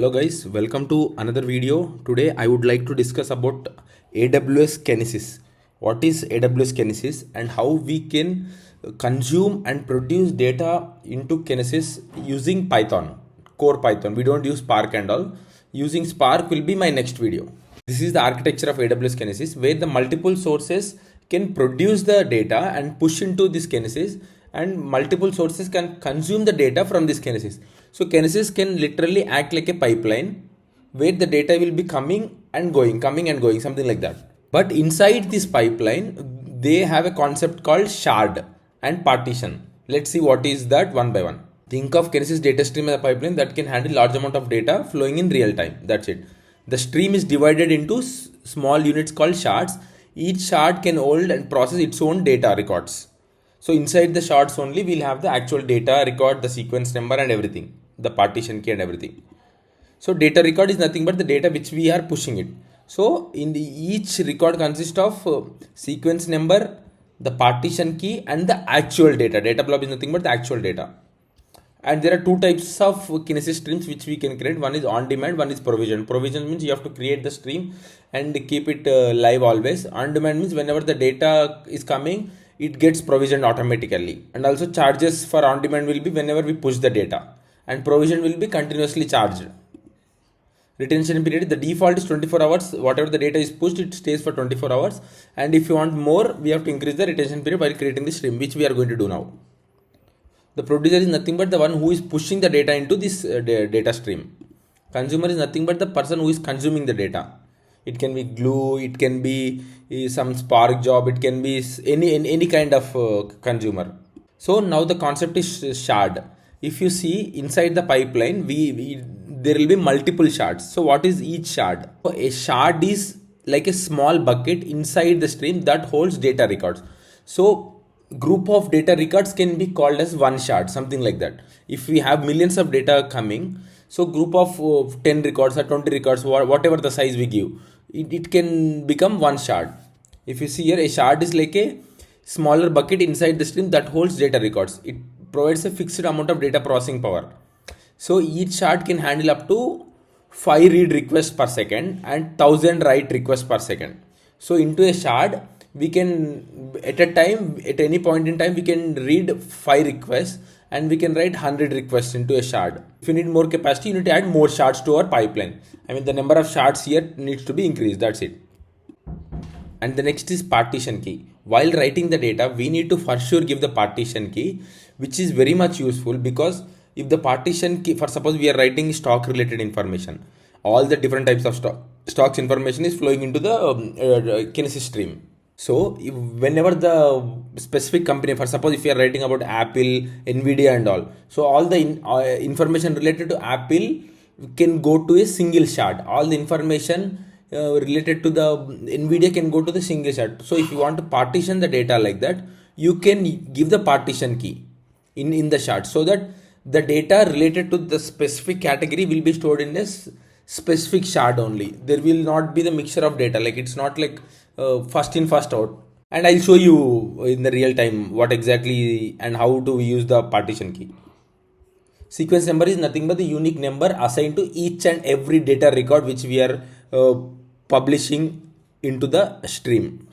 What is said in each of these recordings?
Hello guys, welcome to another video. Today I would like to discuss about AWS Kinesis. What is AWS Kinesis and how we can consume and produce data into Kinesis using Python, core Python. We don't use Spark and all. Using Spark will be my next video. This is the architecture of AWS Kinesis where the multiple sources can produce the data and push into this Kinesis, and multiple sources can consume the data from this Kinesis. So Kinesis can literally act like a pipeline where the data will be coming and going, something like that. But inside this pipeline, they have a concept called shard and partition. Let's see what is that one by one. Think of Kinesis data stream as a pipeline that can handle large amount of data flowing in real time. That's it. The stream is divided into small units called shards. Each shard can hold and process its own data records. So inside the shards only we'll have the actual data record, the sequence number and everything, the partition key and everything. So data record is nothing but the data which we are pushing it. So each record consists of sequence number, the partition key and the actual data. Data blob is nothing but the actual data. And there are two types of Kinesis streams which we can create. One is on demand, one is provision. Provision means you have to create the stream and keep it live always. On demand means whenever the data is coming, it gets provisioned automatically. And also charges for on demand will be whenever we push the data, and provision will be continuously charged. Retention period, the default is 24 hours. Whatever the data is pushed, it stays for 24 hours. And if you want more, we have to increase the retention period while creating the stream, which we are going to do now. The producer is nothing but the one who is pushing the data into this data stream. Consumer is nothing but the person who is consuming the data. It can be Glue, it can be some Spark job, it can be any kind of consumer. So now the concept is shard. If you see inside the pipeline, there will be multiple shards. So what is each shard? So a shard is like a small bucket inside the stream that holds data records. So group of data records can be called as one shard, something like that. If we have millions of data coming, so group of 10 records or 20 records, whatever the size we give, it can become one shard. If you see here, a shard is like a smaller bucket inside the stream that holds data records. It provides a fixed amount of data processing power. So each shard can handle up to 5 read requests per second and 1000 write requests per second. So into a shard, we can at any point in time we can read 5 requests and we can write 100 requests into a shard. If you need more capacity, you need to add more shards to our pipeline. I mean, the number of shards here needs to be increased. That's it. And the next is partition key. While writing the data, we need to for sure give the partition key, which is very much useful, because if the partition key, for suppose we are writing stock related information, all the different types of stocks information is flowing into the Kinesis stream. So whenever the specific company, for suppose if you are writing about Apple, Nvidia and all, so all the information related to Apple can go to a single shard. All the information related to the Nvidia can go to the single shard. So if you want to partition the data like that, you can give the partition key in the shard, so that the data related to the specific category will be stored in this specific shard only. There will not be the mixture of data, like it's not like first in first out. And I'll show you in the real time what exactly and how to use the partition key. Sequence number is nothing but the unique number assigned to each and every data record which we are publishing into the stream.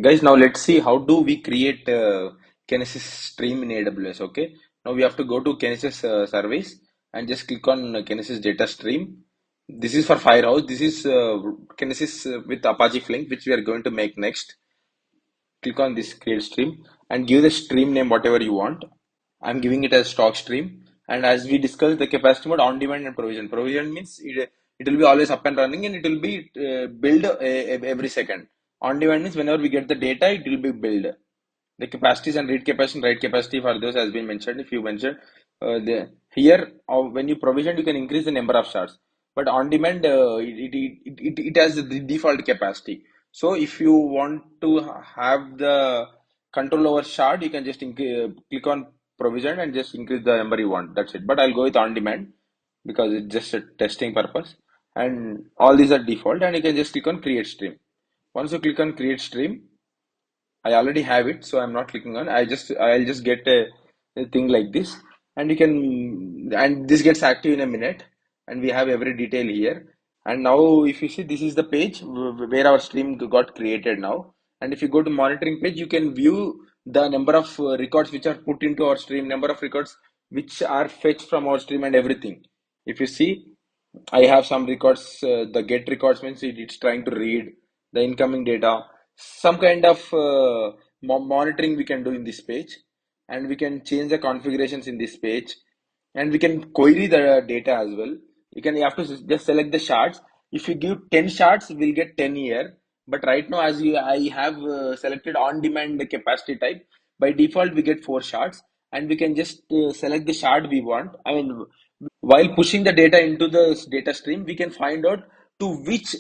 Guys, now let's see how do we create Kinesis stream in AWS. Okay, now we have to go to Kinesis service and just click on Kinesis data stream. This is for Firehouse. This is Kinesis with Apache Flink, which we are going to make next. Click on this create stream and give the stream name whatever you want. I'm giving it as stock stream. And as we discussed, the capacity mode, on demand and provision. Provision means it will be always up and running, and it will be build every second. On demand means whenever we get the data, it will be built. The capacities and read capacity and write capacity for those has been mentioned. If you mentioned here, when you provision, you can increase the number of shards. But on demand, it has the default capacity. So if you want to have the control over shard, you can just click on provision and just increase the number you want. That's it. But I'll go with on demand because it's just a testing purpose. And all these are default, and you can just click on create stream. Once you click on create stream, I already have it, so I'm not clicking on. I'll just get a thing like this, and you can, and this gets active in a minute. and we have every detail here. And now if you see, this is the page where our stream got created now. And if you go to monitoring page, you can view the number of records which are put into our stream, number of records which are fetched from our stream, and everything. If you see, I have some records. The get records means it's trying to read the incoming data. Some kind of monitoring we can do in this page, and we can change the configurations in this page, and we can query the data as well. You have to just select the shards. If you give 10 shards, we'll get 10 here. But right now, I have selected on-demand capacity type. By default, we get 4 shards, and we can just select the shard we want. I mean, while pushing the data into the data stream, we can find out to which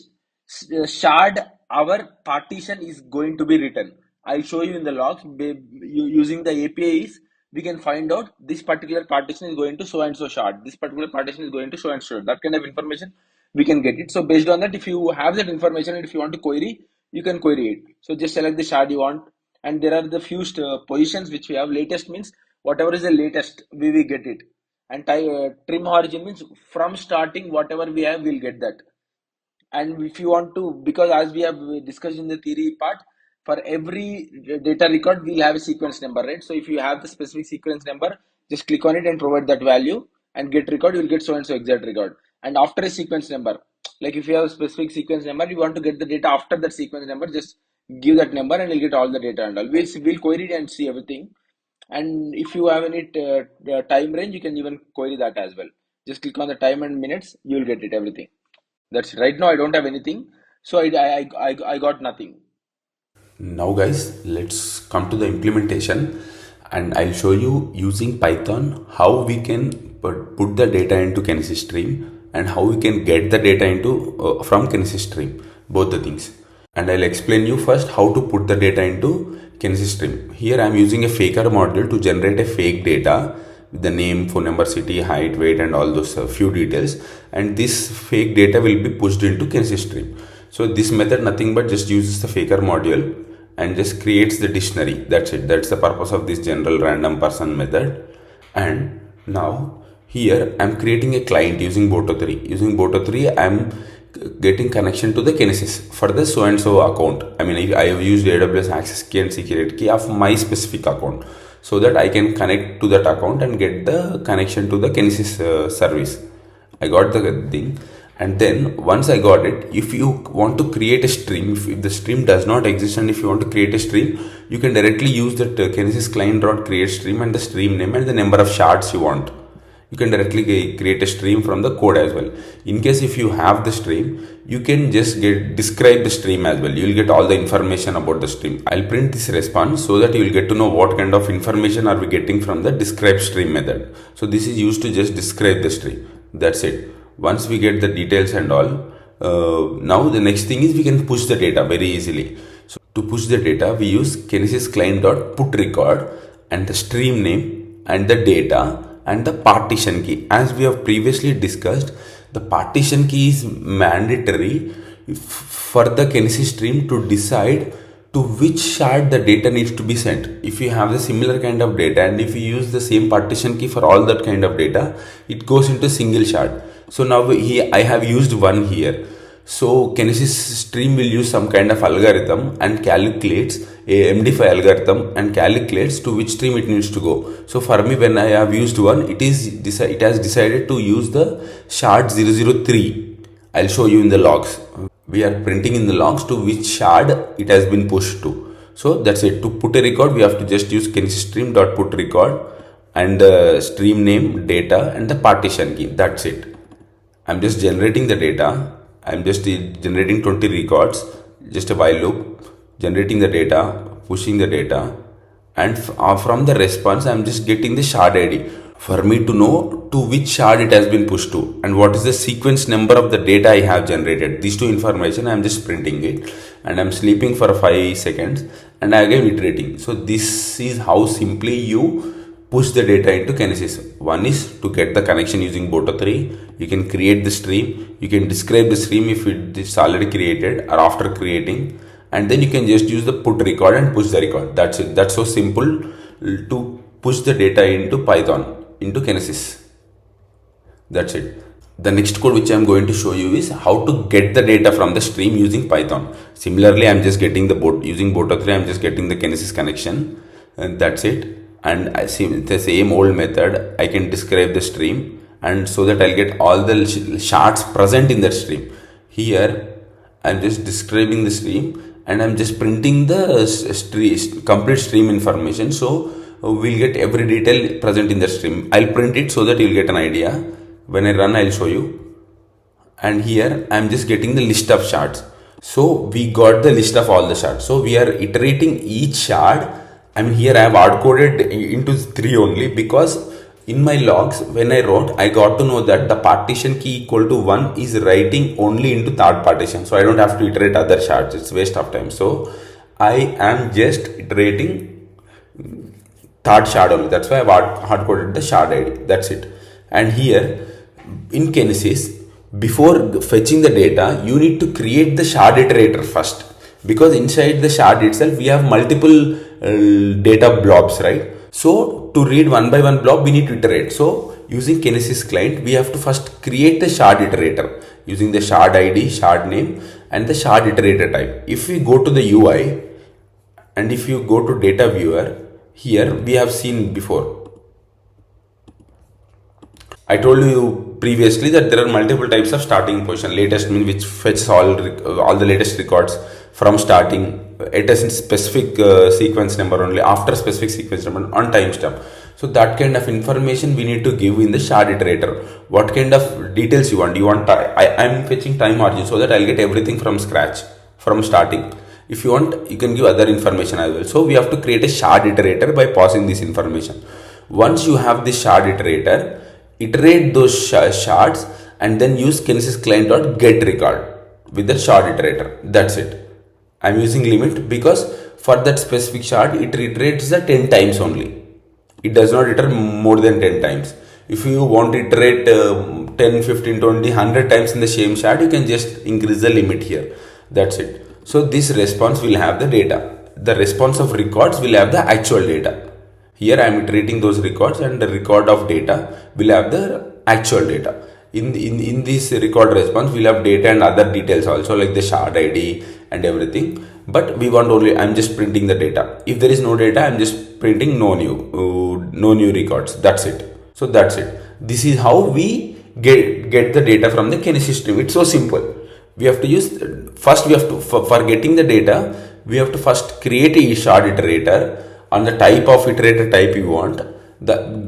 shard our partition is going to be written. I'll show you in the logs. Using the APIs, we can find out this particular partition is going to so and so shard. This particular partition is going to so and so. That kind of information we can get it. So based on that, if you have that information and if you want to query, you can query it. So just select the shard you want, and there are the few positions which we have. Latest means whatever is the latest, we will get it. And trim origin means from starting whatever we have, we'll get that. And if you want to, because as we have discussed in the theory part, for every data record we'll have a sequence number, right? So if you have the specific sequence number, just click on it and provide that value, and get record, you'll get so and so exact record. And after a sequence number, like if you have a specific sequence number, you want to get the data after that sequence number, just give that number and you'll get all the data and all. We'll query it and see everything. And if you have any time range, you can even query that as well. Just click on the time and minutes, you'll get it everything. That's it. Right now I don't have anything, so I got nothing. Now guys, let's come to the implementation, and I'll show you using Python how we can put the data into Kinesis stream and how we can get the data into from Kinesis stream, both the things. And I'll explain you first how to put the data into Kinesis stream. Here I'm using a faker module to generate a fake data with the name, phone number, city, height, weight, and all those few details, and this fake data will be pushed into Kinesis stream. So this method nothing but just uses the faker module and just creates the dictionary. That's it. That's the purpose of this general random person method. And now here I'm creating a client using Boto3. Using Boto3, I'm getting connection to the Kinesis for the so and so account. I mean, I have used AWS access key and secret key of my specific account, so that I can connect to that account and get the connection to the Kinesis service. I got the thing. And then once I got it, if you want to create a stream, if the stream does not exist and if you want to create a stream, you can directly use that Kinesis client.create stream and the stream name and the number of shards you want. You can directly create a stream from the code as well. In case if you have the stream, you can just describe the stream as well. You will get all the information about the stream. I'll print this response so that you will get to know what kind of information are we getting from the describe stream method. So this is used to just describe the stream. That's it. Once we get the details and all, now the next thing is we can push the data very easily. So to push the data, we use Kinesis client.put record and the stream name and the data and the partition key. As we have previously discussed, the partition key is mandatory for the Kinesis stream to decide to which shard the data needs to be sent. If you have the similar kind of data and if you use the same partition key for all that kind of data, it goes into single shard. So now here I have used one here. So Kinesis stream will use some kind of algorithm and calculates a MD5 algorithm and calculates to which stream it needs to go. So for me, when I have used one, it has decided to use the shard 003. I'll show you in the logs. We are printing in the logs to which shard it has been pushed to. So that's it. To put a record, we have to just use Kinesis stream.put record and the stream name, data, and the partition key. That's it. I'm just generating the data. I'm just generating 20 records, just a while loop, generating the data, pushing the data, and from the response, I'm just getting the shard ID for me to know to which shard it has been pushed to and what is the sequence number of the data I have generated. These two information, I'm just printing it and I'm sleeping for 5 seconds and again iterating. So this is how simply you push the data into Kinesis. One is to get the connection using Boto3. You can create the stream. You can describe the stream if it's already created or after creating. And then you can just use the put record and push the record. That's it. That's so simple to push the data into Python, into Kinesis. That's it. The next code which I'm going to show you is how to get the data from the stream using Python. Similarly, I'm just getting the boat using Boto3. I'm just getting the Kinesis connection, and that's it. And I see the same old method. I can describe the stream, and so that I'll get all the shards present in that stream. Here, I'm just describing the stream, and I'm just printing the complete stream information. So we'll get every detail present in the stream. I'll print it so that you'll get an idea. When I run, I'll show you. And here I'm just getting the list of shards. So we got the list of all the shards. So we are iterating each shard. I mean, here I have hard coded into 3 only, because in my logs when I wrote, I got to know that the partition key equal to 1 is writing only into third partition. So I don't have to iterate other shards. It's waste of time. So I am just iterating third shard only. That's why I've hard coded the shard ID. That's it. And here in Kinesis, before fetching the data, you need to create the shard iterator first, because inside the shard itself we have multiple data blobs, right? So to read one by one blob, we need to iterate. So using Kinesis client, we have to first create the shard iterator using the shard ID, shard name, and the shard iterator type. If we go to the UI and if you go to data viewer, here we have seen before. I told you previously that there are multiple types of starting position. Latest means which fetches all the latest records from starting at a specific sequence number only, after specific sequence number on timestamp. So that kind of information we need to give in the shard iterator. What kind of details you want? You want I'm fetching time margin so that I'll get everything from scratch from starting. If you want, you can give other information as well. So we have to create a shard iterator by passing this information. Once you have this shard iterator, iterate those shards and then use Kinesis client.get record with the shard iterator. That's it. I'm using limit because for that specific shard it iterates the 10 times only. It does not iterate more than 10 times. If you want to iterate 10, 15, 20, 100 times in the same shard, you can just increase the limit here. That's it. So this response will have the data. The response of records will have the actual data. Here I am iterating those records, and the record of data will have the actual data. In this record response, we'll have data and other details also, like the shard ID and everything. But we want only, I'm just printing the data. If there is no data, I'm just printing no new records. That's it. So that's it. This is how we get the data from the Kinesis stream. It's so simple. We have to use, first we have to, for getting the data, we have to first create a shard iterator on the type of iterator type you want.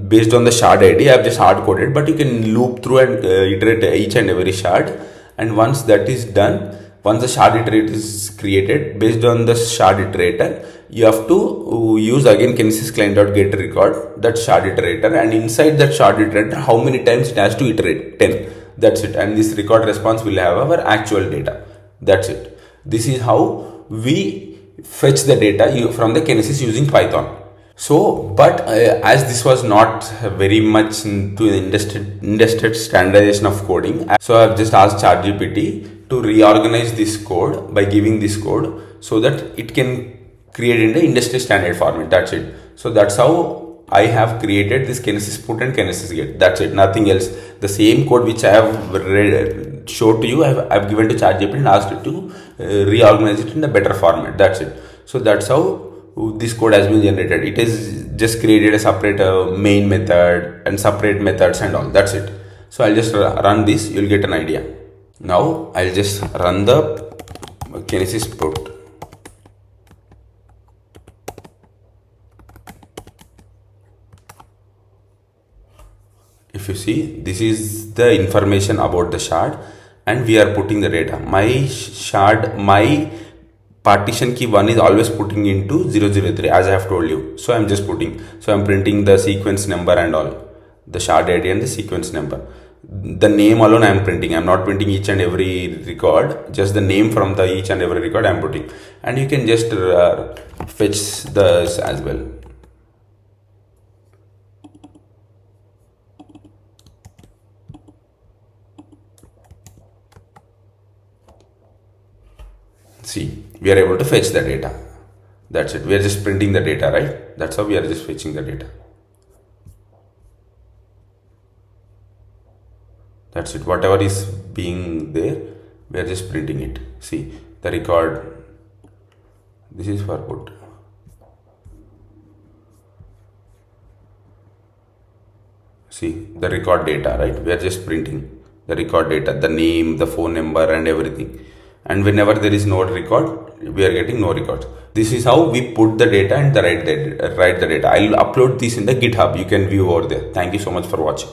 Based on the shard ID, I have just hard coded, but you can loop through and iterate each and every shard. And once that is done, once the shard iterator is created, based on the shard iterator, you have to use again Kinesis client.get record that shard iterator, and inside that shard iterator, how many times it has to iterate? 10. That's it. And this record response will have our actual data. That's it. This is how we fetch the data from the Kinesis using Python. So, but as this was not very much into the industry standardization of coding, so I have just asked ChatGPT to reorganize this code by giving this code so that it can create in the industry standard format. That's it. So that's how I have created this Kinesis put and Kinesis get. That's it. Nothing else. The same code which I have showed to you, I've given to ChatGPT and asked it to reorganize it in a better format. That's it. So that's how this code has been generated. It is just created a separate main method and separate methods and all. That's it. So I'll just run this. You'll get an idea. Now I'll just run the Kinesis put. If you see, this is the information about the shard, and we are putting the data. My partition key 1 is always putting into 003, as I have told you. So I'm just putting, so I'm printing the sequence number and all, the shard ID and the sequence number. The name alone I am printing. I'm not printing each and every record, just the name from the each and every record I am putting. And you can just fetch this as well. See, we are able to fetch the data. That's it. We are just printing the data, right? That's how we are just fetching the data. That's it. Whatever is being there, we are just printing it. See the record. This is for put. See the record data, right? We are just printing the record data, the name, the phone number, and everything. And whenever there is no record, we are getting no records. This is how we put the data and write the data. I'll upload this in the GitHub. You can view over there. Thank you so much for watching.